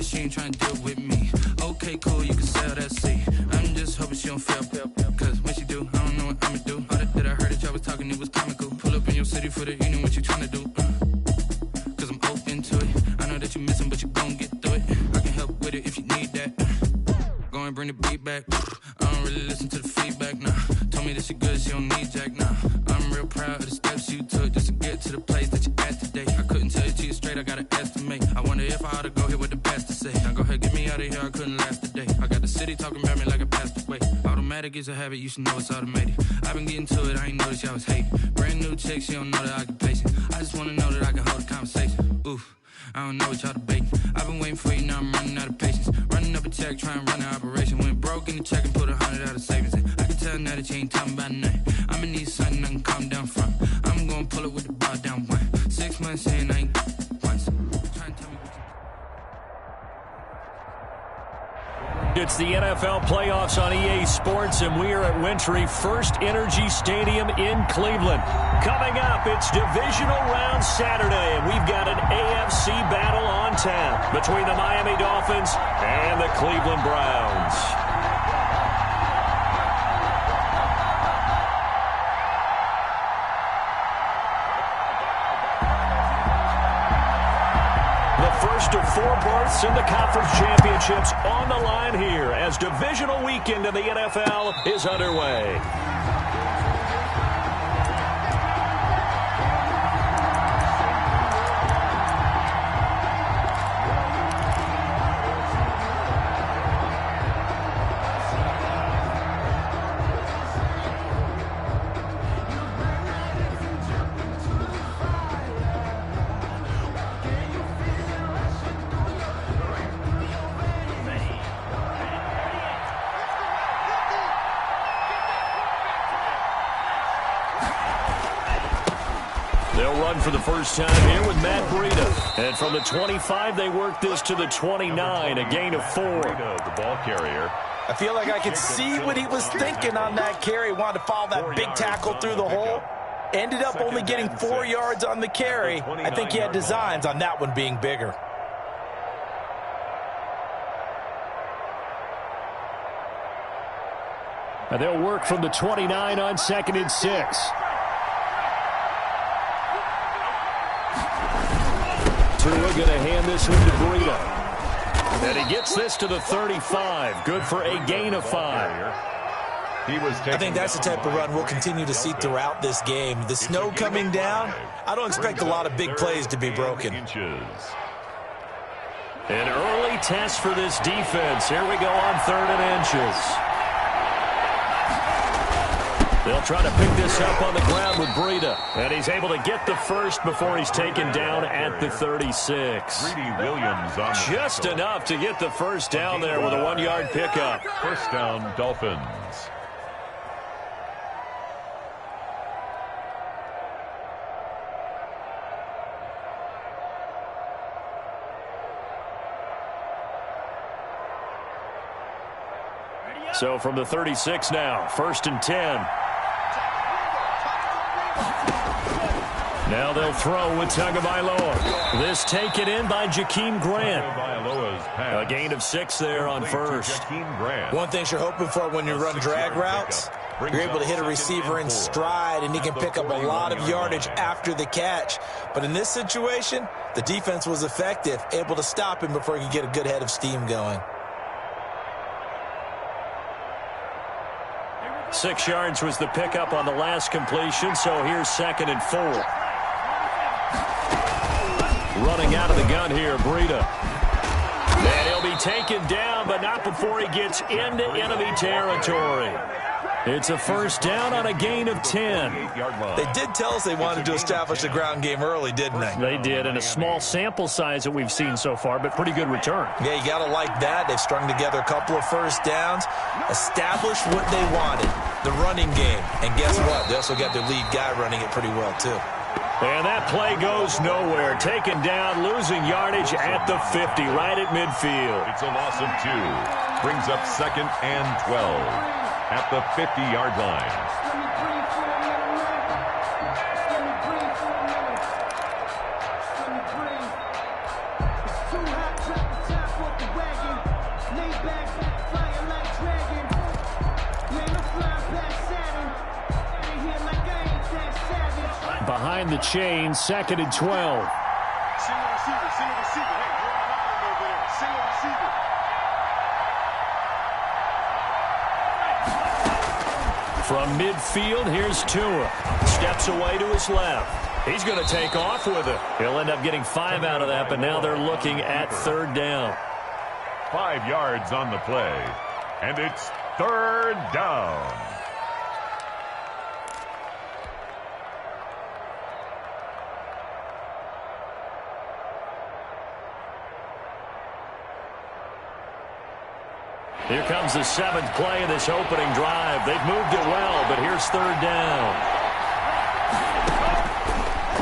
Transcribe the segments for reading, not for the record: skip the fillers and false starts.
that she ain't trying to deal with me. Okay, cool, you can sell that seat. I'm just hoping she don't fail, cause when she do, I don't know what I'ma do. All that I heard that y'all was talking, it was comical. Pull up in your city for the evening, what you trying to do? Cause I'm open to it. I know that you missing, but you gon' get through it. I can help with it if you need that. Go and bring the beat back. I don't really listen to the feedback, nah. Told me that she good, she don't need Jack, nah. I'm real proud of the steps you took just to get to the place that you at today. I couldn't tell it to you straight, I gotta estimate. I wonder if I ought to go here with the pastor say. Now go ahead, get me out of here, I couldn't last a day. I got the city talking about me like I passed away. Automatic is a habit, you should know it's automated. I've been getting to it, I ain't noticed y'all was hating. Brand new chick, she don't know the occupation. I just wanna know that I can hold a conversation. Oof, I don't know what y'all debating. I've been waiting for you, now I'm running out of patience. Running up a check, trying to run an operation. Went broke in the check and put 100 out of savings in. I can tell now that you ain't talking about nothing. I'ma need something I can calm down from. I'm gonna pull it with the bar down one. 6 months in, I ain't once. Trying to tell me what you... It's the NFL playoffs on EA Sports, and we are at Wintry First Energy Stadium in Cleveland. Coming up, it's Divisional Round Saturday, and we've got an AFC battle on tap between the Miami Dolphins and the Cleveland Browns. First of 4 berths in the conference championships on the line here as divisional weekend in the NFL is underway. For the first time here with Matt Breida. And from the 25, they work this to the 29, a gain of 4. The ball carrier. I feel like I could see what he was thinking on that carry. Wanted to follow that big tackle through the hole. Ended up only getting 4 yards on the carry. I think he had designs on that one being bigger. And they'll work from the 29 on 2nd and 6. Tua going to hand this one to Breida. And he gets this to the 35. Good for a gain of 5. I think that's the type of run we'll continue to see throughout this game. The snow coming down, I don't expect a lot of big plays to be broken. An early test for this defense. Here we go on 3rd and inches. They'll try to pick this up on the ground with Breida. And he's able to get the first before he's taken down at the 36. Just enough to get the first down there with a 1-yard pickup. First down, Dolphins. So from the 36 now, 1st and 10. Now they'll throw with Tagovailoa. This taken in by Jakeem Grant. A gain of 6 there on 1st. One thing you're hoping for when you run drag routes, you're able to hit a receiver in stride, and he can pick up a lot of yardage after the catch. But in this situation, the defense was effective, able to stop him before he could get a good head of steam going. 6 yards was the pickup on the last completion, so here's 2nd and 4. Running out of the gun here, Breida. And he'll be taken down, but not before he gets into enemy territory. It's a first down on a gain of 10. They did tell us they wanted to establish the ground game early, didn't they? They did, and a small sample size that we've seen so far, but pretty good return. Yeah, you got to like that. They've strung together a couple of first downs, established what they wanted, the running game. And guess what? They also got their lead guy running it pretty well, too. And that play goes nowhere. Taken down, losing yardage at the 50, right at midfield. It's a loss of 2. Brings up 2nd and 12. At the 50-yard line. behind the chain, 2nd and 12. Single receiver, single receiver. Hey, you're on an island over there. Single receiver. From midfield, here's Tua. Steps away to his left. He's going to take off with it. He'll end up getting 5 out of that, but now they're looking at 3rd down. 5 yards on the play, and it's 3rd down. Here comes the 7th play of this opening drive. They've moved it well, but here's 3rd down.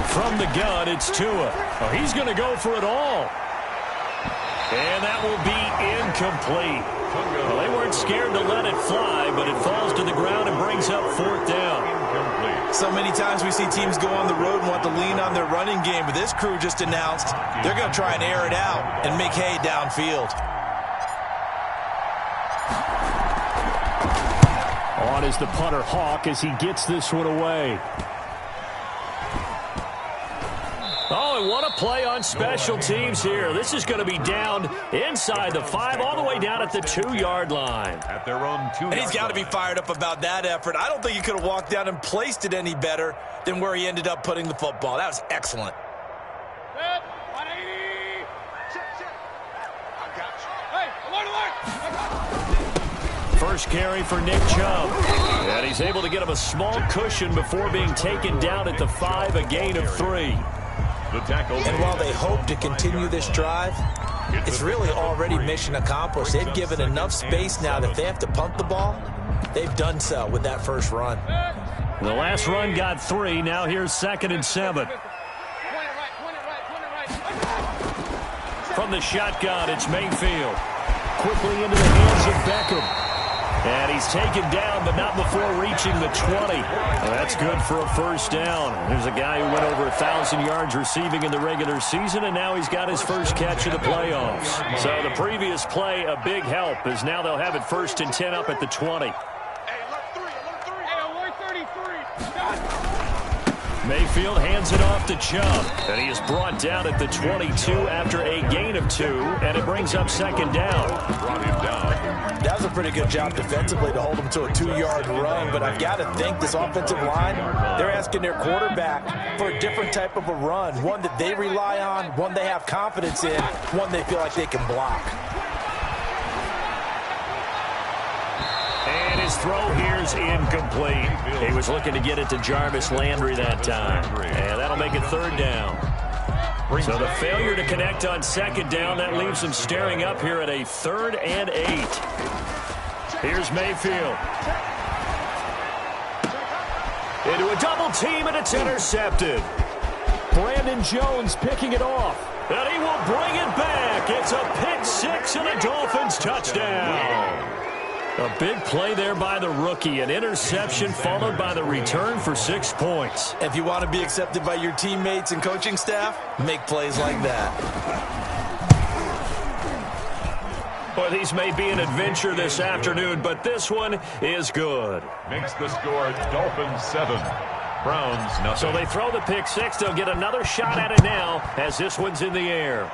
From the gun, it's Tua. Oh, he's going to go for it all. And that will be incomplete. Well, they weren't scared to let it fly, but it falls to the ground and brings up 4th down. So many times we see teams go on the road and want to lean on their running game, but this crew just announced they're going to try and air it out and make hay downfield. On is the punter Hawk as he gets this one away. Oh, and what a play on special teams here. This is going to be down inside the 5, all the way down at the 2-yard line. At their own 2-yard line. And he's got to be fired up about that effort. I don't think he could have walked down and placed it any better than where he ended up putting the football. That was excellent. Set, 180. Check. I got you. Hey, alert. First carry for Nick Chubb. And he's able to get him a small cushion before being taken down at the 5, a gain of 3. And while they hope to continue this drive, it's really already mission accomplished. They've given enough space now that if they have to punt the ball, they've done so with that first run. The last run got 3. Now here's 2nd and 7. From the shotgun, it's Mayfield. Quickly into the hands of Beckham. And he's taken down, but not before reaching the 20. Well, that's good for a first down. There's a guy who went over 1,000 yards receiving in the regular season, and now he's got his first catch of the playoffs. So the previous play, a big help, as now they'll have it 1st and 10 up at the 20. Hey, alert 33. Mayfield hands it off to Chubb, and he is brought down at the 22 after a gain of 2, and it brings up 2nd down. Brought him down. That was a pretty good job defensively to hold him to a 2-yard run, but I've got to think this offensive line, they're asking their quarterback for a different type of a run, one that they rely on, one they have confidence in, one they feel like they can block. And his throw here's incomplete. He was looking to get it to Jarvis Landry that time, and that'll make it 3rd down. So the failure to connect on 2nd down, that leaves them staring up here at a 3rd and 8. Here's Mayfield. Into a double team, and it's intercepted. Brandon Jones picking it off. And he will bring it back. It's a pick 6 and a Dolphins touchdown. A big play there by the rookie. An interception followed by the return for 6 points. If you want to be accepted by your teammates and coaching staff, make plays like that. Well, these may be an adventure this afternoon, but this one is good. Makes the score Dolphins 7. Browns nothing. So they throw the pick 6. They'll get another shot at it now as this one's in the air.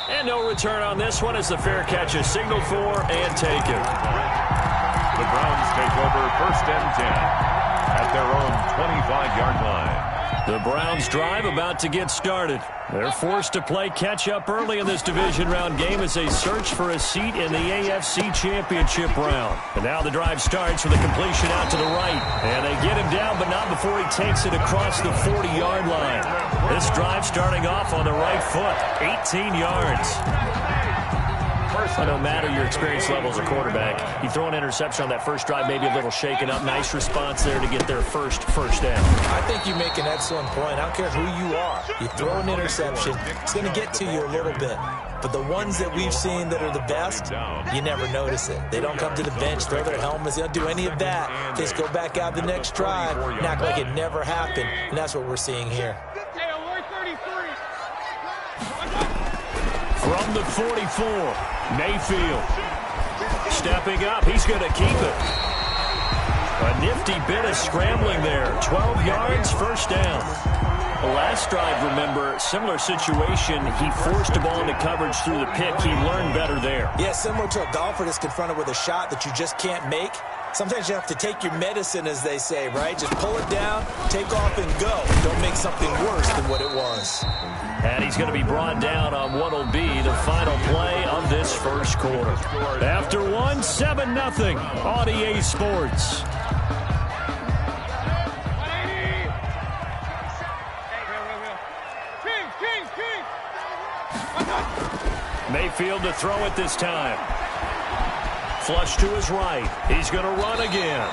And no return on this one as the fair catch is signaled for and taken. The Browns take over 1st and 10 at their own 25-yard line. The Browns drive about to get started. They're forced to play catch-up early in this division round game as they search for a seat in the AFC Championship round. And now the drive starts with a completion out to the right. And they get him down, but not before he takes it across the 40-yard line. This drive starting off on the right foot, 18 yards. No matter your experience level as a quarterback, you throw an interception on that first drive, maybe a little shaken up. Nice response there to get their first down. I think you make an excellent point. I don't care who you are. You throw an interception, it's going to get to you a little bit. But the ones that we've seen that are the best, you never notice it. They don't come to the bench, throw their helmets. They don't do any of that. They just go back out the next drive and act like it never happened. And that's what we're seeing here. Hey, alert 33. From the 44, Mayfield stepping up. He's going to keep it. A nifty bit of scrambling there. 12 yards, first down. The last drive, remember, similar situation. He forced a ball into coverage through the pick. He learned better there. Yeah, similar to a golfer that's confronted with a shot that you just can't make. Sometimes you have to take your medicine, as they say, right? Just pull it down, take off, and go. Don't make something worse than what it was. And he's going to be brought down on what will be the final play of this first quarter. After one, 7-0 on EA Sports. Mayfield to throw it this time. Flush to his right. He's going to run again.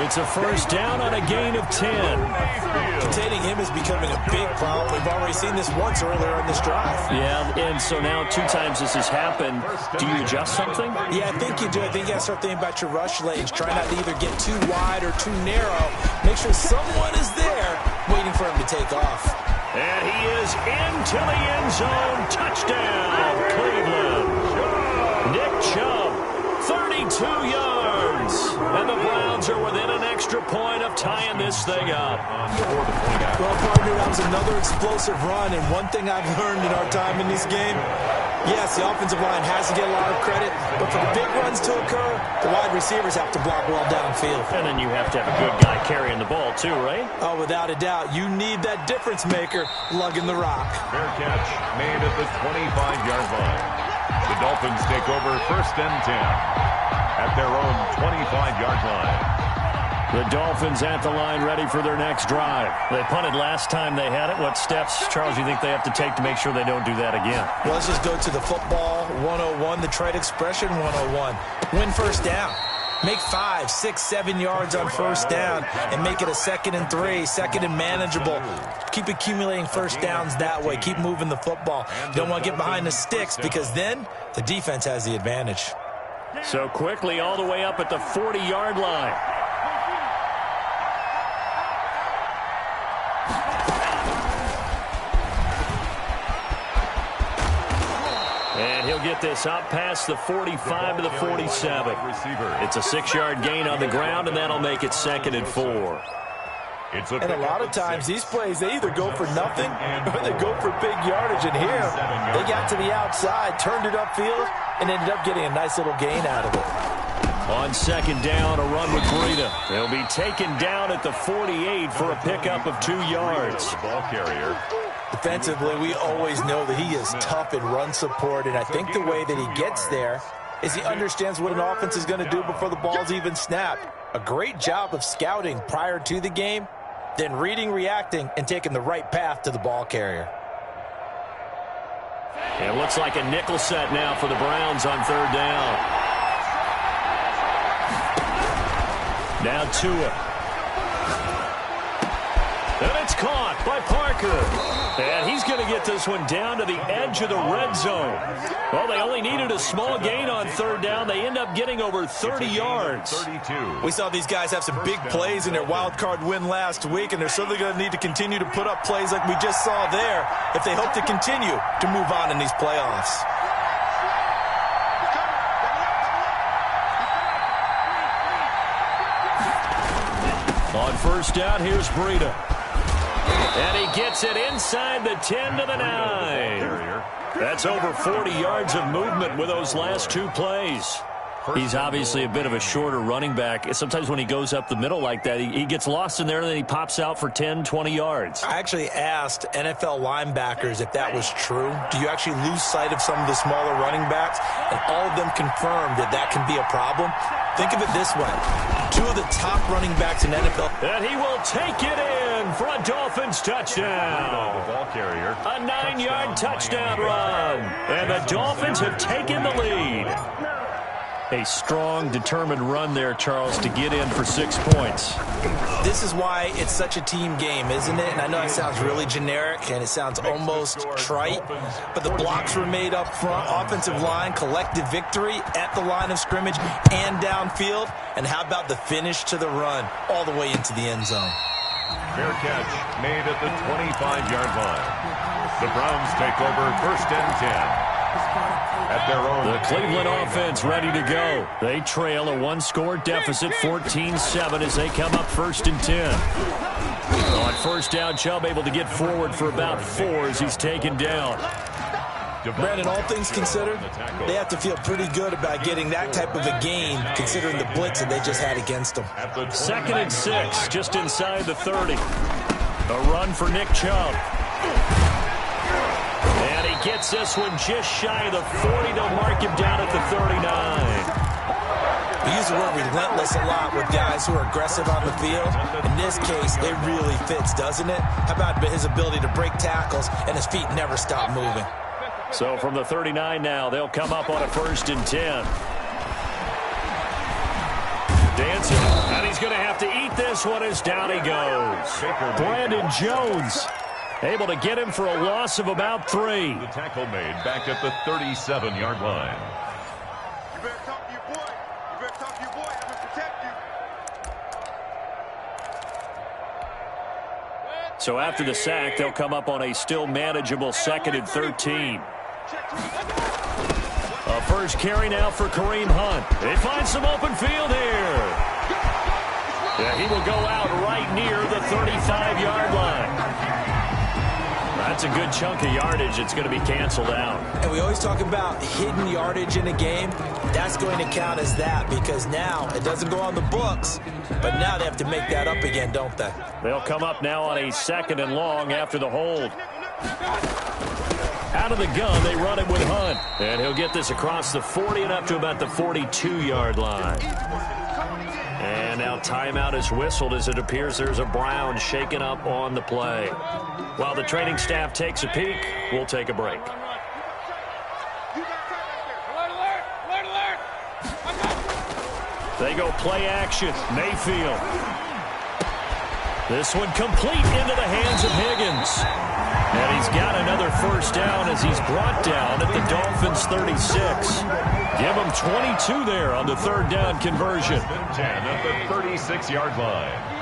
It's a first down on a gain of 10. Containing him is becoming a big problem. We've already seen this once earlier in this drive. Yeah, and so now 2 times this has happened. Do you adjust something? Yeah, I think you do. I think you got to start thinking about your rush lanes. Try not to either get too wide or too narrow. Make sure someone is there waiting for him to take off. And he is into the end zone. Touchdown, Cleveland. Nick Chubb, 32 yards. And the Browns are within an extra point of tying this thing up. Well, partner, that was another explosive run. And one thing I've learned in our time in this game, yes, the offensive line has to get a lot of credit. But for the big runs to occur, the wide receivers have to block well downfield. And then you have to have a good guy carrying the ball too, right? Oh, without a doubt. You need that difference maker lugging the rock. Fair catch made at the 25-yard line. The Dolphins take over first and 10 at their own 25-yard line. The Dolphins at the line ready for their next drive. They punted last time they had it. What steps, Charles, you think they have to take to make sure they don't do that again? Well, let's just go to the football 101, the trade expression 101. Win first down. Make 5, 6, 7 yards on first down and make it a 2nd and 3, 2nd and manageable. Keep accumulating first downs that way. Keep moving the football. You don't want to get behind the sticks because then the defense has the advantage. So quickly all the way up at the 40-yard line. And he'll get this up past the 45 to the 47. It's a 6-yard gain on the ground, and that'll make it 2nd and 4. And a lot of times these plays, they either go for nothing or they go for big yardage. And here, they got to the outside, turned it upfield, and ended up getting a nice little gain out of it. On 2nd down, a run with Breida. They'll be taken down at the 48 for a pickup of 2 yards. Ball carrier. Defensively, we always know that he is tough in run support, and I think the way that he gets there is he understands what an offense is going to do before the ball's even snapped. A great job of scouting prior to the game, then reading, reacting, and taking the right path to the ball carrier. It looks like a nickel set now for the Browns on 3rd down. Now Tua. And it's caught by Parker. And he's going to get this one down to the edge of the red zone. Well, they only needed a small gain on 3rd down. They end up getting over 30 yards. 32. We saw these guys have some big plays in their wild card win last week, and they're certainly going to need to continue to put up plays like we just saw there if they hope to continue to move on in these playoffs. On 1st down, here's Breida. And he gets it inside the 10 to the 9. That's over 40 yards of movement with those last 2 plays. He's obviously a bit of a shorter running back. Sometimes when he goes up the middle like that, he gets lost in there, and then he pops out for 10, 20 yards. I actually asked NFL linebackers if that was true. Do you actually lose sight of some of the smaller running backs? And all of them confirmed that that can be a problem. Think of it this way. 2 of the top running backs in NFL. And he will take it in for a Dolphins touchdown. The ball carrier. A 9-yard touchdown run. And the Dolphins have taken the lead. A strong, determined run there, Charles, to get in for 6 points. This is why it's such a team game, isn't it? And I know it sounds really generic and it sounds almost trite, but the blocks were made up front, offensive line, collective victory at the line of scrimmage and downfield. And how about the finish to the run all the way into the end zone? Fair catch made at the 25-yard line. The Browns take over first and 10 At their own. The Cleveland offense ready to go. They trail a one-score deficit, 14-7, as they come up 1st and 10. On first down, Chubb able to get forward for about 4 as he's taken down. Brandon, all things considered, they have to feel pretty good about getting that type of a gain, considering the blitz that they just had against them. 2nd and 6, just inside the 30. A run for Nick Chubb. And he gets this one just shy of the 40. They'll mark him down at the 39. We use the word relentless a lot with guys who are aggressive on the field. In this case, it really fits, doesn't it? How about his ability to break tackles and his feet never stop moving? So from the 39 now, they'll come up on a 1st and 10. Dancing, and he's going to have to eat this one as down he goes. Brandon Jones able to get him for a loss of about 3. The tackle made back at the 37-yard line. You better talk to your boy. You better talk to your boy. I'm going to protect you. So after the sack, they'll come up on a still manageable 2nd and 13. A first carry now for Kareem Hunt. They find some open field here. Yeah, he will go out right near the 35-yard line. That's a good chunk of yardage. It's going to be canceled out. And we always talk about hidden yardage in a game. That's going to count as that because now it doesn't go on the books, but now they have to make that up again, don't they? They'll come up now on a 2nd and long after the hold. Out of the gun, they run it with Hunt. And he'll get this across the 40 and up to about the 42-yard line. And now timeout is whistled as it appears there's a Brown shaken up on the play. While the training staff takes a peek, we'll take a break. They go play action. Mayfield. This one complete into the hands of Higgins. And he's got another first down as he's brought down at the Dolphins' 36. Give him 22 there on the 3rd down conversion. 10 at the 36-yard line.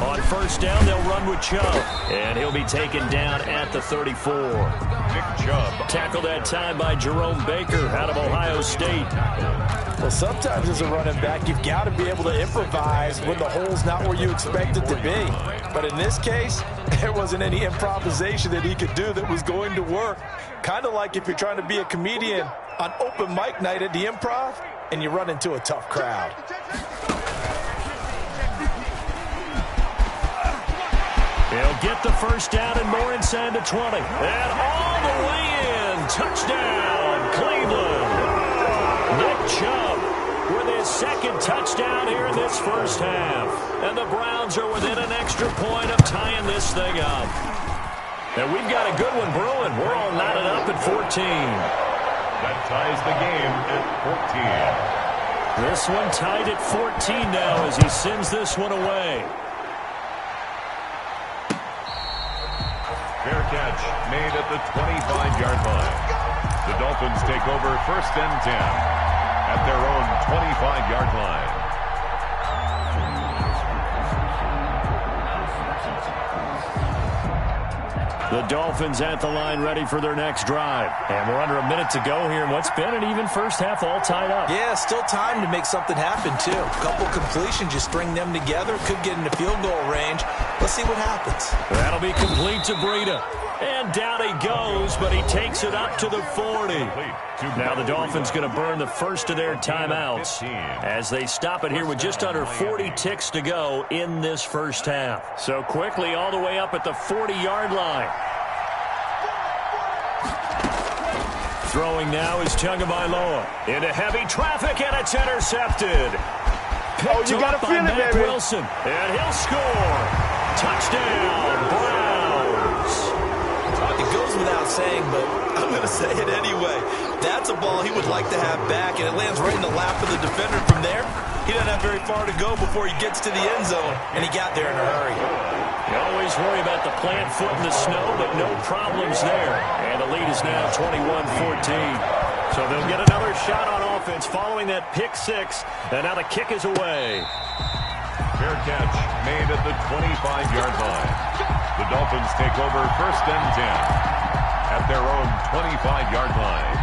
On first down, they'll run with Chubb. And he'll be taken down at the 34. Nick Chubb. Tackled that time by Jerome Baker out of Ohio State. Well, sometimes as a running back, you've got to be able to improvise when the hole's not where you expect it to be. But in this case, there wasn't any improvisation that he could do that was going to work. Kind of like if you're trying to be a comedian on open mic night at the Improv and you run into a tough crowd. He'll get the first down and more inside the 20. And all the way in. Touchdown, Cleveland. Nick Chubb with his 2nd touchdown here in this first half. And the Browns are within an extra point of tying this thing up. And we've got a good one brewing. We're all knotted up at 14. That ties the game at 14. This one tied at 14 now as he sends this one away. Fair catch made at the 25-yard line. The Dolphins take over 1st and 10 at their own 25-yard line. The Dolphins at the line ready for their next drive. And we're under a minute to go here in what's been an even first half all tied up. Yeah, still time to make something happen, too. A couple completions, you string them together, could get into field goal range. Let's see what happens. That'll be complete to Breida. And down he goes, but he takes it up to the 40. Now the Dolphins going to burn the first of their timeouts as they stop it here with just under 40 ticks to go in this first half. So quickly all the way up at the 40-yard line. Throwing now is Tagovailoa into heavy traffic, and it's intercepted. Picked you got to feel it, baby. Wilson, and he'll score. Touchdown, Browns. It goes without saying, but I'm going to say it anyway. That's a ball he would like to have back, and it lands right in the lap of the defender from there. He doesn't have very far to go before he gets to the end zone, and he got there in a hurry. You always worry about the plant foot in the snow, but no problems there. And the lead is now 21-14. So they'll get another shot on offense following that pick six, and now the kick is away. Fair catch made at the 25-yard line. The Dolphins take over 1st and 10 their own 25-yard line.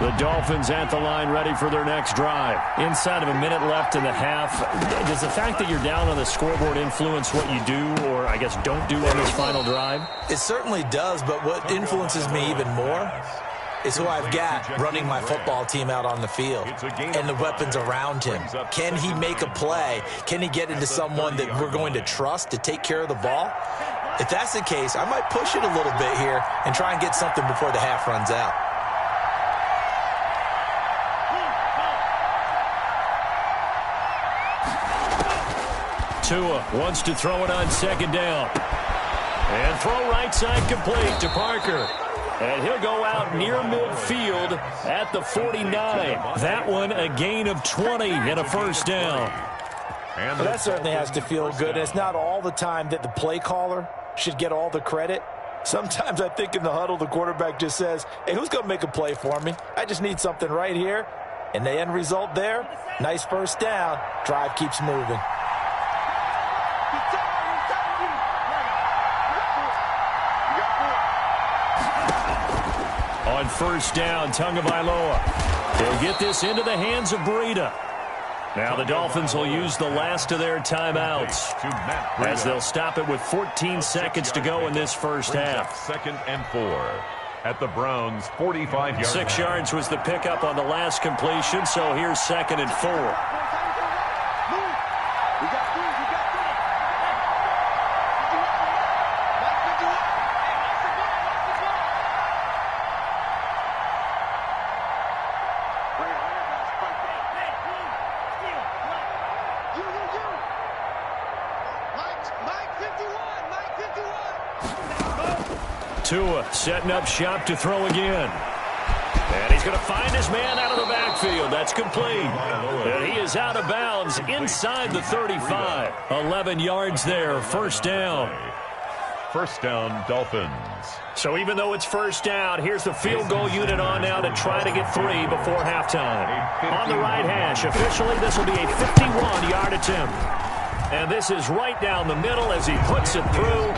The Dolphins at the line ready for their next drive. Inside of a minute left in the half, does the fact that you're down on the scoreboard influence what you do, or I guess don't do on this final drive? It certainly does, but what influences me even more is who I've got running my football team out on the field and the weapons around him. Can he make a play? Can he get into someone that we're going to trust to take care of the ball? If that's the case, I might push it a little bit here and try and get something before the half runs out. Tua wants to throw it on second down. And throw right side complete to Parker. And he'll go out near midfield at the 49. That one a gain of 20 and a first down. And that certainly has to feel good. It's not all the time that the play caller should get all the credit. Sometimes I think in the huddle the quarterback just says, hey, who's going to make a play for me? I just need something right here. And the end result there, nice first down. Drive keeps moving. On first down, Tagovailoa. They'll get this into the hands of Breida. Now the Dolphins will use the last of their timeouts as they'll stop it with 14 seconds to go in this first half. 2nd and 4 at the Browns' 45-yard 6 yards was the pickup on the last completion, so here's 2nd and 4. Tua setting up shop to throw again. And he's going to find his man out of the backfield. That's complete. And he is out of bounds inside the 35. 11 yards there. First down. First down, Dolphins. So even though it's first down, here's the field goal unit on now to try to get 3 before halftime. On the right hash, officially this will be a 51-yard attempt. And this is right down the middle as he puts it through.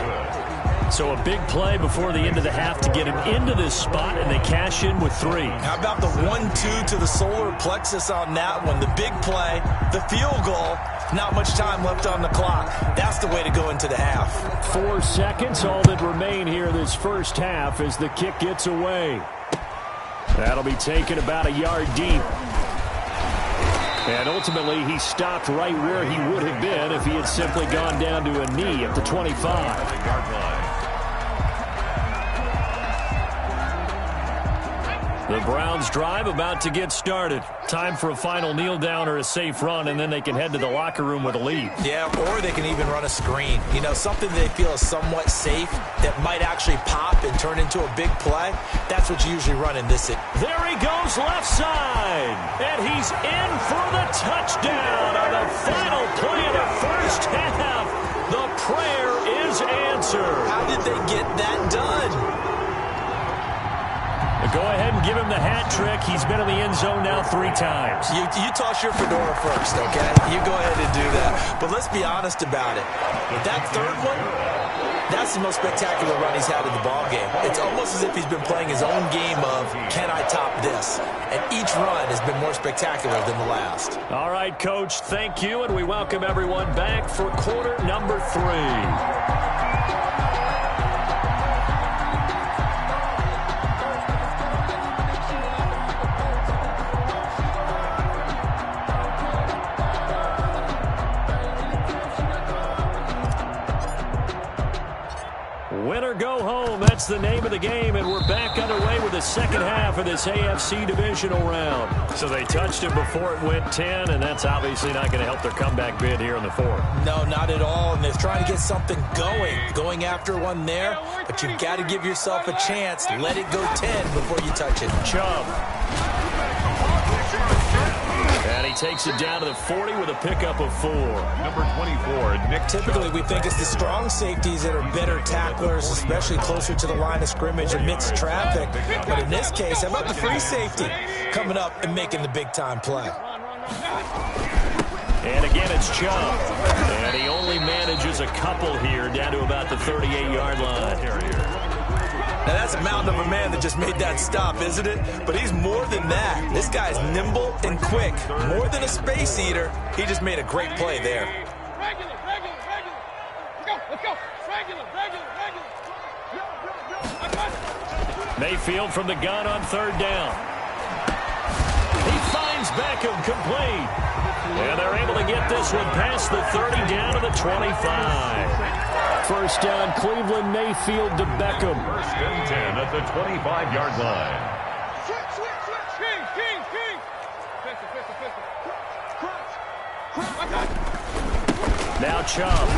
So a big play before the end of the half to get him into this spot, and they cash in with 3. How about the 1-2 to the solar plexus on that one? The big play, the field goal, not much time left on the clock. That's the way to go into the half. 4 seconds, all that remain here this first half as the kick gets away. That'll be taken about a yard deep. And ultimately, he stopped right where he would have been if he had simply gone down to a knee at the 25. The Browns drive about to get started. Time for a final kneel down or a safe run, and then they can head to the locker room with a lead. Yeah, or they can even run a screen. You know, something they feel is somewhat safe that might actually pop and turn into a big play. That's what you usually run in this. There he goes left side, and he's in for the touchdown on the final play of the first half. The prayer is answered. How did they get that done? Go ahead and give him the hat trick. He's been in the end zone now 3 times. You toss your fedora first, okay? You go ahead and do that. But let's be honest about it. That third one, that's the most spectacular run he's had in the ballgame. It's almost as if he's been playing his own game of, can I top this? And each run has been more spectacular than the last. All right, Coach, thank you, and we welcome everyone back for quarter number 3. Win or go home, that's the name of the game, and we're back underway with the second half of this AFC divisional round. So they touched it before it went 10, and that's obviously not going to help their comeback bid here in the 4th. No, not at all, and they're trying to get something going after one there, but you've got to give yourself a chance. Let it go 10 before you touch it. Chubb. And he takes it down to the 40 with a pickup of 4. Number 24, Nick. Typically, we think it's the strong safeties that are better tacklers, especially closer to the line of scrimmage amidst traffic. But in this case, how about the free safety coming up and making the big-time play? And again, it's Chubb. And he only manages a couple here down to about the 38-yard line. That's a mountain of a man that just made that stop, isn't it? But he's more than that. This guy's nimble and quick. More than a space eater. He just made a great play there. Regular. Let's go. Regular. Mayfield from the gun on third down. He finds Beckham complete. And they're able to get this one past the 30 down to the 25. First down, Cleveland, Mayfield to Beckham. First and 10 at the 25-yard line. King. Now Chubb.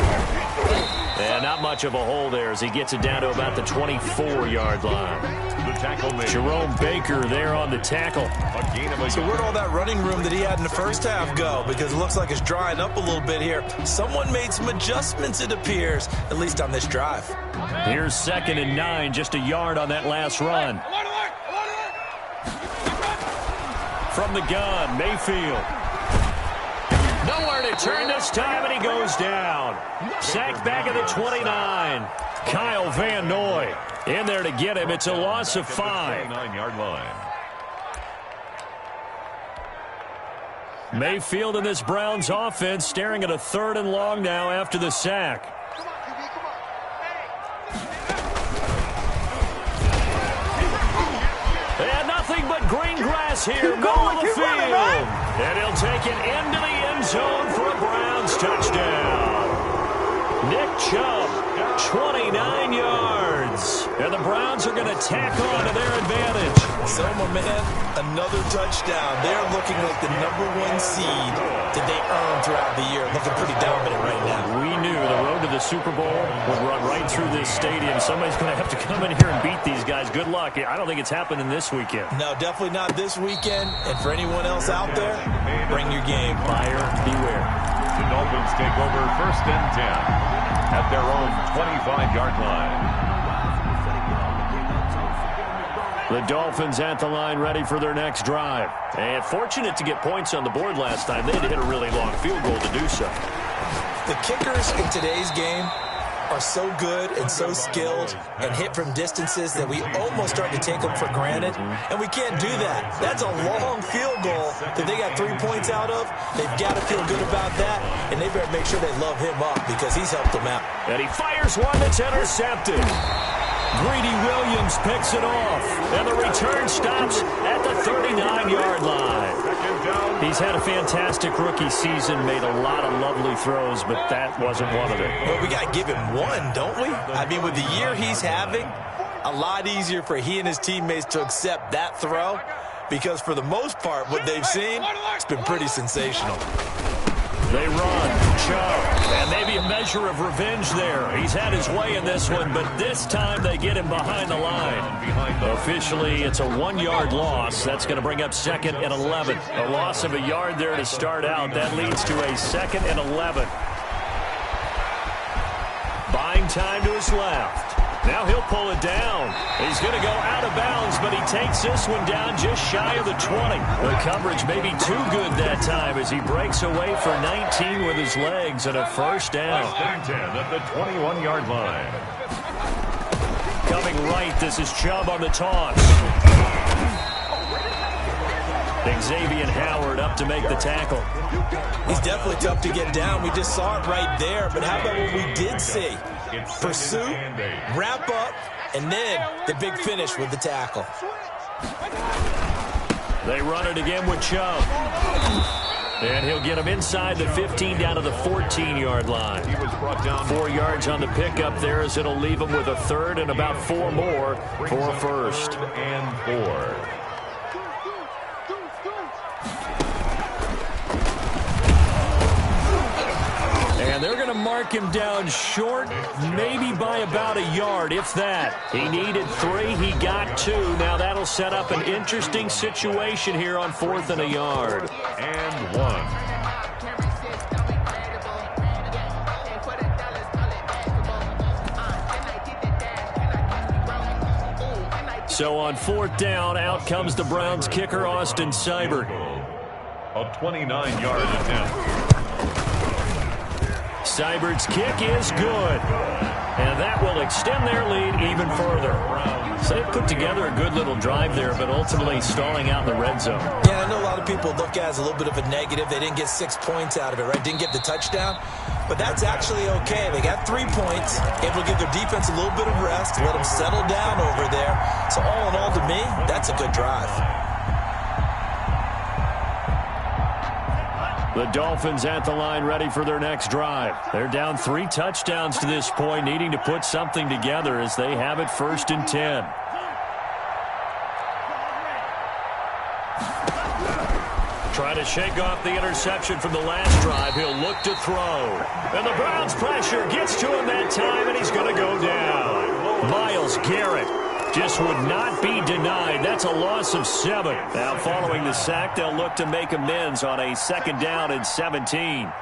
And not much of a hole there as he gets it down to about the 24-yard line. The tackle made. Jerome Baker there on the tackle. A gain of a So where'd all that running room that he had in the first half go? Because it looks like it's drying up a little bit here. Someone made some adjustments, it appears, at least on this drive. Here's 2nd and 9, just a yard on that last run. From the gun, Mayfield. Nowhere to turn this time, and he goes down. Sacked back at the 29. Kyle Van Noy in there to get him. It's a loss of 5. 9-yard line. Mayfield in this Browns offense staring at a 3rd and long now after the sack. And nothing but green grass here, middle of the field. And he'll take it into the end zone for a Browns touchdown. Nick Chubb, 29 yards. And the Browns are going to tack on to their advantage. So, my man, another touchdown. They're looking like the #1 seed that they earned throughout the year. Looking pretty dominant right now. We knew the road to the Super Bowl would run right through this stadium. Somebody's going to have to come in here and beat these guys. Good luck. I don't think it's happening this weekend. No, definitely not this weekend. And for anyone else out there, bring your game. Buyer beware. The Dolphins take over first and 10 at their own 25-yard line. The Dolphins at the line ready for their next drive. And fortunate to get points on the board last time. They had to hit a really long field goal to do so. The kickers in today's game are so good and so skilled and hit from distances that we almost start to take them for granted. And we can't do that. That's a long field goal that they got 3 points out of. They've got to feel good about that. And they better make sure they love him up because he's helped them out. And he fires one that's intercepted. Greedy Williams picks it off, and the return stops at the 39-yard line. He's had a fantastic rookie season, made a lot of lovely throws, but that wasn't one of them. Well, we got to give him one, don't we? I mean, with the year he's having, a lot easier for he and his teammates to accept that throw because for the most part, what they've seen, it's been pretty sensational. They run, Chubb, and maybe a measure of revenge there. He's had his way in this one, but this time they get him behind the line. Officially, it's a 1-yard loss. That's going to bring up 2nd and 11. A loss of a yard there to start out. That leads to a 2nd and 11. Buying time to his left. Now he'll pull it down. He's going to go out of bounds, but he takes this one down just shy of the 20. The coverage may be too good that time as he breaks away for 19 with his legs and a first down. First and 10 at the 21-yard line. Coming right, this is Chubb on the toss. Xavier Howard up to make the tackle. He's definitely tough to get down. We just saw it right there, but how about what we did see? Pursuit, wrap up, and then the big finish with the tackle. They run it again with Chubb. And he'll get him inside the 15 down to the 14-yard line. 4 yards on the pickup there as it'll leave him with a 3rd and about 4 more for a first. And 4. And they're going to mark him down short, maybe by about a yard, if that. He needed 3, he got 2. Now that'll set up an interesting situation here on 4th and a yard. And 1. So on 4th down, out comes the Browns kicker, Austin Seibert. A 29-yard attempt. Seibert's kick is good. And that will extend their lead even further. Browns So they put together a good little drive there, but ultimately stalling out in the red zone. Yeah, I know a lot of people look at it as a little bit of a negative. They didn't get 6 points out of it, right? Didn't get the touchdown. But that's actually okay. They got 3 points, able to give their defense a little bit of rest, let them settle down over there. So all in all, to me, that's a good drive. The Dolphins at the line ready for their next drive. They're down 3 touchdowns to this point, needing to put something together as they have it 1st and 10. Try to shake off the interception from the last drive. He'll look to throw. And the Browns' pressure gets to him that time, and he's going to go down. Myles Garrett just would not be denied. That's a loss of 7. Now, following the sack, they'll look to make amends on a 2nd down and 17.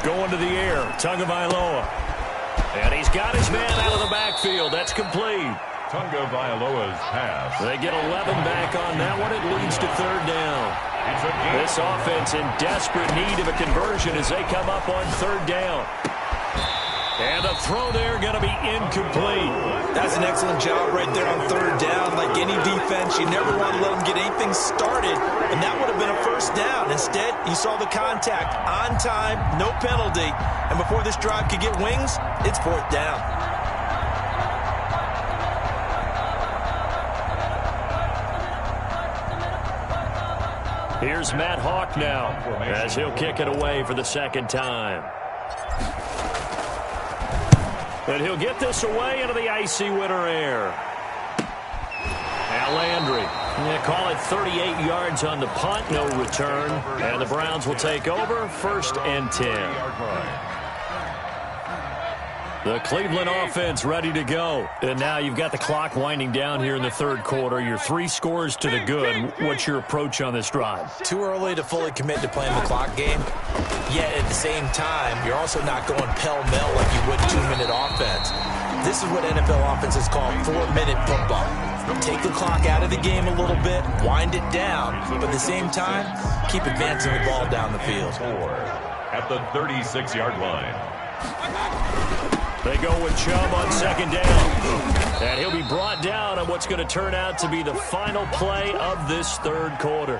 Going to the air, Tagovailoa. And he's got his man out of the backfield. That's complete. Tagovailoa's pass. They get 11 back on that one. It leads to 3rd down. This offense in desperate need of a conversion as they come up on 3rd down. And the throw there going to be incomplete. That's an excellent job right there on 3rd down. Like any defense, you never want to let them get anything started, and that would have been a 1st down. Instead, you saw the contact on time, no penalty, and before this drive could get wings, it's 4th down. Here's Matt Hawk now as he'll kick it away for the 2nd time. And he'll get this away into the icy winter air. Now Landry. Call it 38 yards on the punt, no return. And the Browns will take over 1st and 10. The Cleveland offense ready to go. And now you've got the clock winding down here in the 3rd quarter. You're 3 scores to the good. What's your approach on this drive? Too early to fully commit to playing the clock game. Yet at the same time, you're also not going pell-mell like you would 2-minute offense. This is what NFL offenses call 4-minute football. Take the clock out of the game a little bit, wind it down, but at the same time, keep advancing the ball down the field. At the 36-yard line. They go with Chubb on 2nd down. And he'll be brought down on what's going to turn out to be the final play of this 3rd quarter.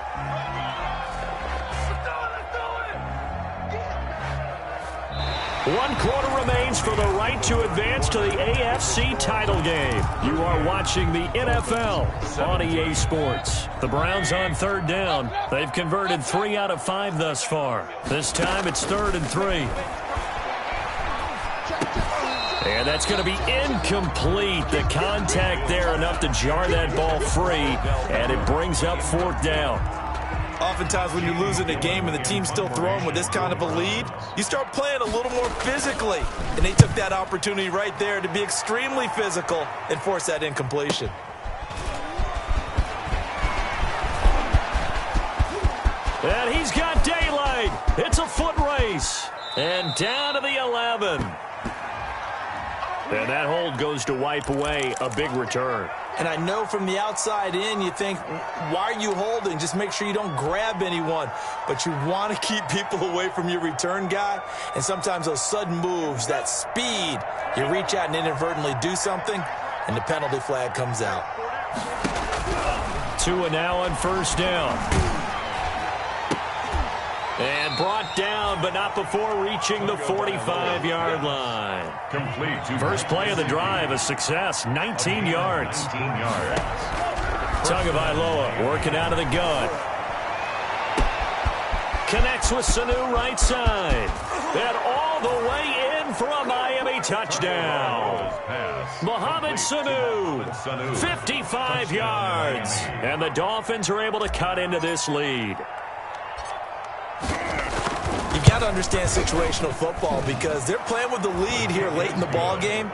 One quarter remains for the right to advance to the AFC title game. You are watching the NFL on EA Sports. The Browns on 3rd down. They've converted 3 out of 5 thus far. This time it's 3rd and 3. And that's going to be incomplete. The contact there enough to jar that ball free, and it brings up 4th down. Oftentimes when you're losing a game and the team's still throwing with this kind of a lead, you start playing a little more physically. And they took that opportunity right there to be extremely physical and force that incompletion. And he's got daylight. It's a foot race. And down to the 11. And that hold goes to wipe away a big return. And I know from the outside in, you think, why are you holding? Just make sure you don't grab anyone. But you want to keep people away from your return guy. And sometimes those sudden moves, that speed, you reach out and inadvertently do something, and the penalty flag comes out. Tua now on 1st down. And brought down, but not before reaching the 45-yard line. Complete. First play of the drive, a success, 19 yards. 19 yards. Tagovailoa working out of the gun. Connects with Sanu right side. And all the way in for a Miami touchdown. Mohamed Sanu, 55 yards. And the Dolphins are able to cut into this lead. You got to understand situational football because they're playing with the lead here late in the ball game.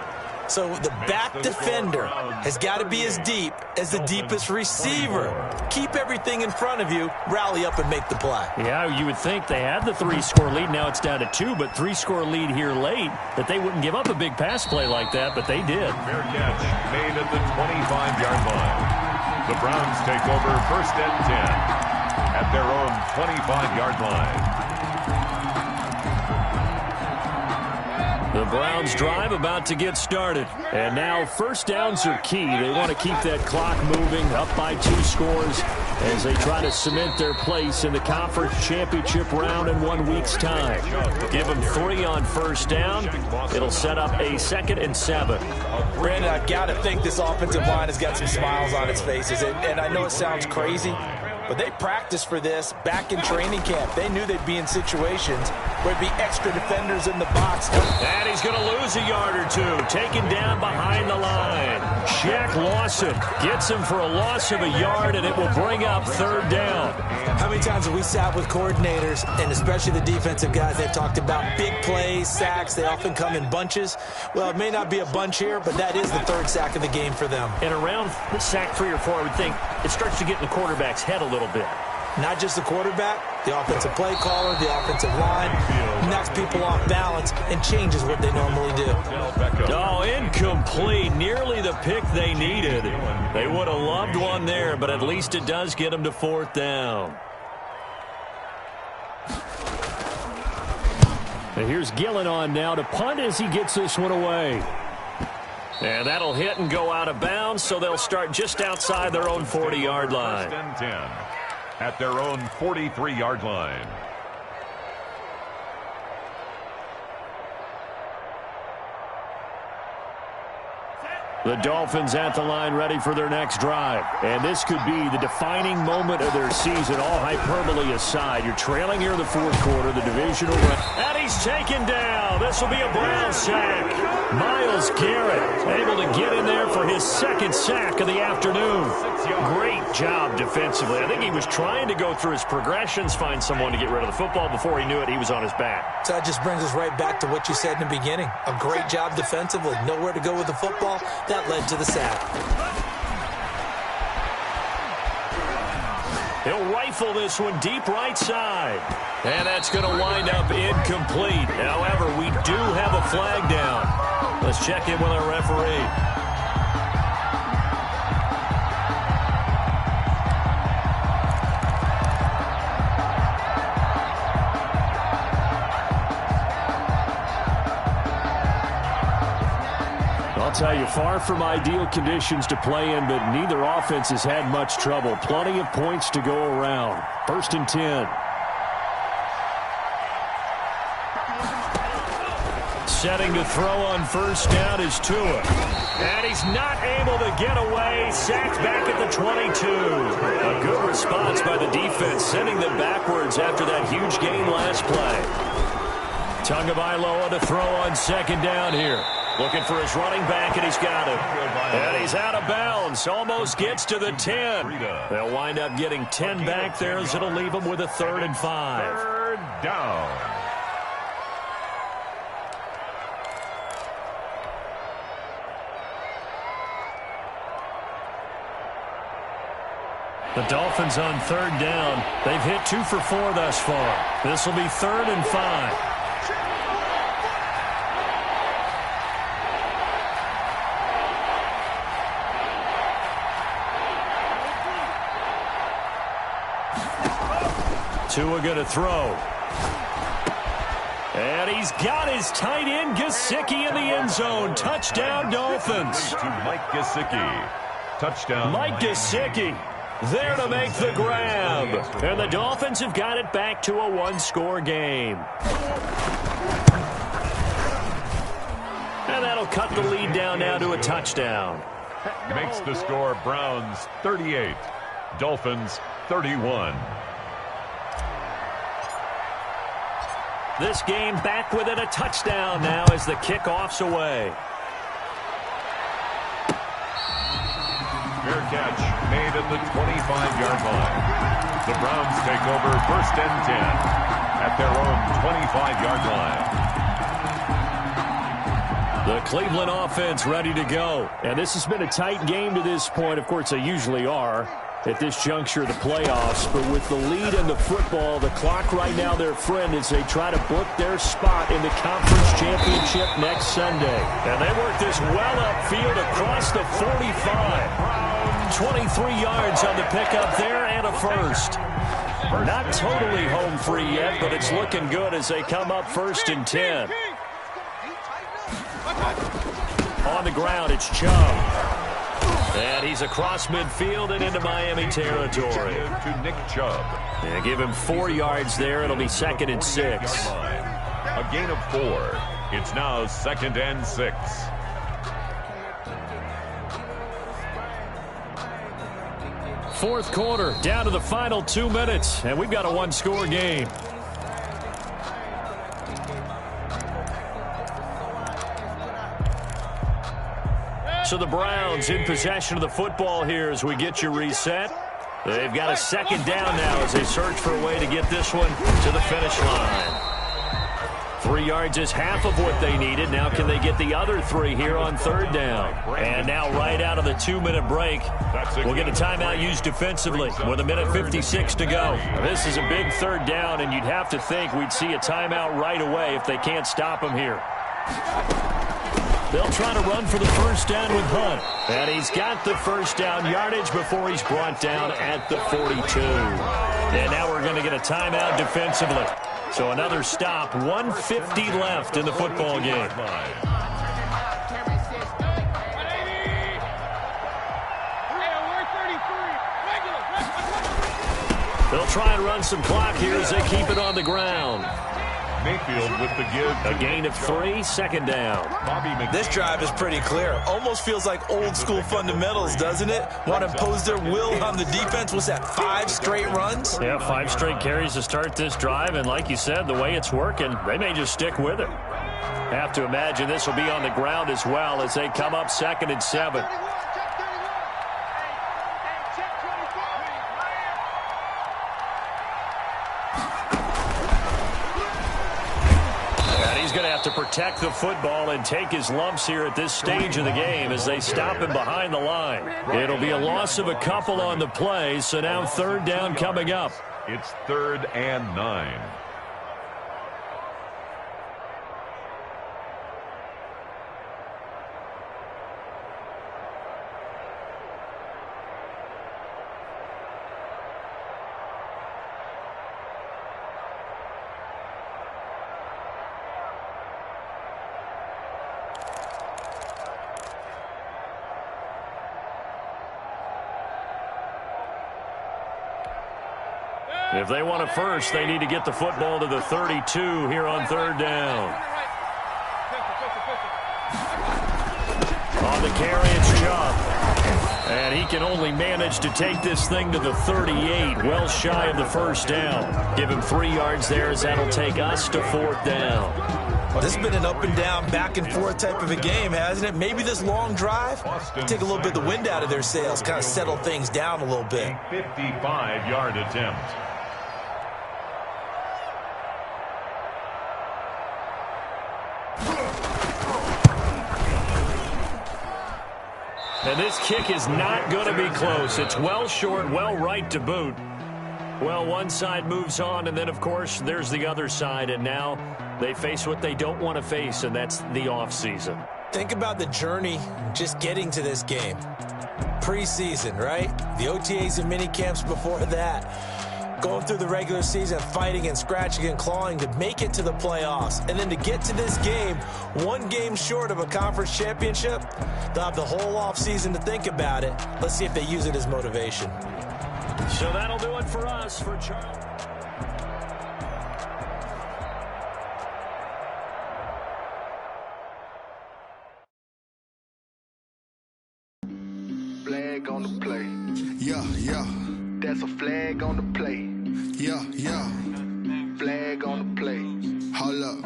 So the back defender has got to be as deep as the deepest receiver. Keep everything in front of you, rally up and make the play. Yeah, you would think they had the 3-score lead. Now it's down to 2, but 3-score lead here late, that they wouldn't give up a big pass play like that, but they did. Fair catch made at the 25-yard line. The Browns take over 1st and 10 at their own 25-yard line. The Browns drive about to get started. And now first downs are key. They want to keep that clock moving, up by 2 scores as they try to cement their place in the conference championship round in 1 week's time. Give them 3 on first down. It'll set up a 2nd and 7. Brandon, I've got to think this offensive line has got some smiles on its faces. And I know it sounds crazy, but they practiced for this back in training camp. They knew they'd be in situations where there'd be extra defenders in the box. And he's going to lose a yard or 2. Taken down behind the line. Shaq Lawson gets him for a loss of a yard, and it will bring up 3rd down. How many times have we sat with coordinators, and especially the defensive guys, they've talked about big plays, sacks. They often come in bunches. Well, it may not be a bunch here, but that is the 3rd sack of the game for them. And around sack 3 or 4, I would think it starts to get in the quarterback's head a little bit. Not just the quarterback, the offensive play caller, the offensive line, knocks people off balance and changes what they normally do. Oh, incomplete. Nearly the pick they needed. They would have loved one there, but at least it does get them to 4th down. And here's Gillen on now to punt as he gets this one away. And that'll hit and go out of bounds, so they'll start just outside their own 40-yard line. 1st and 10 at their own 43-yard line. The Dolphins at the line ready for their next drive. And this could be the defining moment of their season, all hyperbole aside. You're trailing here in the 4th quarter, the divisional round. And he's taken down. This will be a Brown sack. Myles Garrett able to get in there for his 2nd sack of the afternoon. Great job defensively. I think he was trying to go through his progressions, find someone to get rid of the football. Before he knew it, he was on his back. So that just brings us right back to what you said in the beginning. A great job defensively. Nowhere to go with the football. That led to the sack. He'll rifle this one deep right side. And that's going to wind up incomplete. However, we do have a flag down. Let's check in with our referee. I'll tell you, far from ideal conditions to play in, but neither offense has had much trouble. Plenty of points to go around. 1st and 10. Setting to throw on first down is Tua. And he's not able to get away. Sacked back at the 22. A good response by the defense, sending them backwards after that huge gain last play. Tagovailoa to throw on 2nd down here. Looking for his running back, and he's got it. And he's out of bounds. Almost gets to the 10. They'll wind up getting 10 back there, as it'll leave them with a 3rd and 5. 3rd down. The Dolphins on 3rd down. They've hit 2 for 4 thus far. This will be 3rd and 5. Tua going to throw. And he's got his tight end, Gesicki, in the end zone. Touchdown, Dolphins. To Mike Gesicki. Touchdown. Mike Gesicki there to make the grab. And the Dolphins have got it back to a 1-score game. And that'll cut the lead down now to a touchdown. Makes the score Browns 38, Dolphins 31. This game back within a touchdown now as the kickoff's away. Fair catch made at the 25-yard line. The Browns take over 1st and 10 at their own 25-yard line. The Cleveland offense ready to go. And this has been a tight game to this point. Of course, they usually are at this juncture of the playoffs. But with the lead in the football, the clock right now their friend as they try to book their spot in the conference championship next Sunday. And they work this well upfield across the 45. 23 yards on the pickup there and a first. Not totally home free yet, but it's looking good as they come up 1st and 10. on the ground. It's Chubb. And he's across midfield and into Miami territory. To Nick Chubb. And give him 4 yards there. It'll be 2nd and 6. A gain of 4. It's now 2nd and 6. Fourth quarter, down to the final 2 minutes, and we've got a one-score game. So the Browns in possession of the football here as we get you reset. They've got a 2nd down now as they search for a way to get this one to the finish line. 3 yards is half of what they needed. Now can they get the other 3 here on 3rd down? And now right out of the 2-minute break, we'll get a timeout used defensively with 1:56 to go. This is a big 3rd down, and you'd have to think we'd see a timeout right away if they can't stop him here. They'll try to run for the 1st down with Hunt. And he's got the 1st down yardage before he's brought down at the 42. And now we're going to get a timeout defensively. So another stop, 1:50 left in the football game. They'll try and run some clock here as they keep it on the ground. Mayfield with the give. A gain of 3, 2nd down. This drive is pretty clear. Almost feels like old school fundamentals, doesn't it? Want to impose their will on the defense. What's that, 5 straight runs? Yeah, 5 straight carries to start this drive. And like you said, the way it's working, they may just stick with it. Have to imagine this will be on the ground as well as they come up 2nd and 7. Going to have to protect the football and take his lumps here at this stage of the game as they stop him behind the line. It'll be a loss of a couple on the play, so now 3rd down coming up. It's 3rd and 9. If they want a first, they need to get the football to the 32 here on 3rd down. On the carry, it's Chubb. And he can only manage to take this thing to the 38, well shy of the 1st down. Give him 3 yards there as that'll take us to 4th down. This has been an up and down, back and forth type of a game, hasn't it? Maybe this long drive take a little bit of the wind out of their sails, kind of settle things down a little bit. 55-yard attempt. And this kick is not going to be close. It's well short, well right to boot. Well, one side moves on, and then, of course, there's the other side. And now they face what they don't want to face, and that's the offseason. Think about the journey just getting to this game. Preseason, right? The OTAs and mini camps before that. Going through the regular season, fighting and scratching and clawing to make it to the playoffs. And then to get to this game, 1 game short of a conference championship, they'll have the whole offseason to think about it. Let's see if they use it as motivation. So that'll do it for us. For Charles. Flag on the play. Yeah, yeah. That's a flag on the play. Yeah, yeah. Flag on the play. Hold up.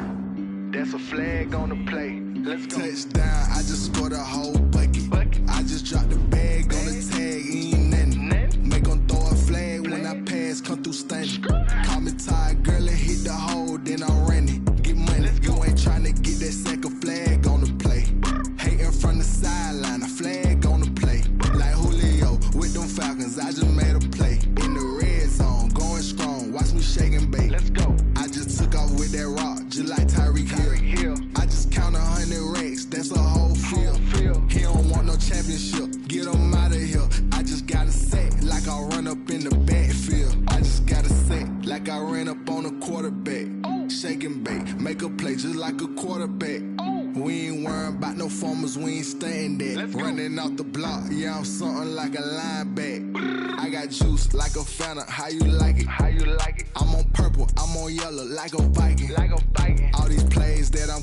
That's a flag on the play. Let's go. Touchdown, I just scored a whole bucket. I just dropped the bag on the tag, ain't nothing. Make them throw a flag when I pass, come through stunning. Call me tired, girl, and hit the hole, then I'm running. Get money, you ain't tryna get that second flag on the play. Hating from the sideline, a flag on the play. Like Julio with them Falcons, I just made a play. In the red zone, going strong, watch me shake and bake. Let's go. I just took off with that rock, just like Tyreek Hill. I just count 100 racks, that's a whole field. He don't want no championship, get him out of here. I just got a set, like I run up in the backfield. I just got a set, like I ran up on a quarterback. Shake and bake, make a play just like a quarterback. We ain't worrying about no formers, we ain't staying there. Running off the block, yeah, I'm something like a linebacker. I got juice like a Fanta, how you like it? How you like it? I'm on purple, I'm on yellow like a Viking. Like a Viking. All these plays that I'm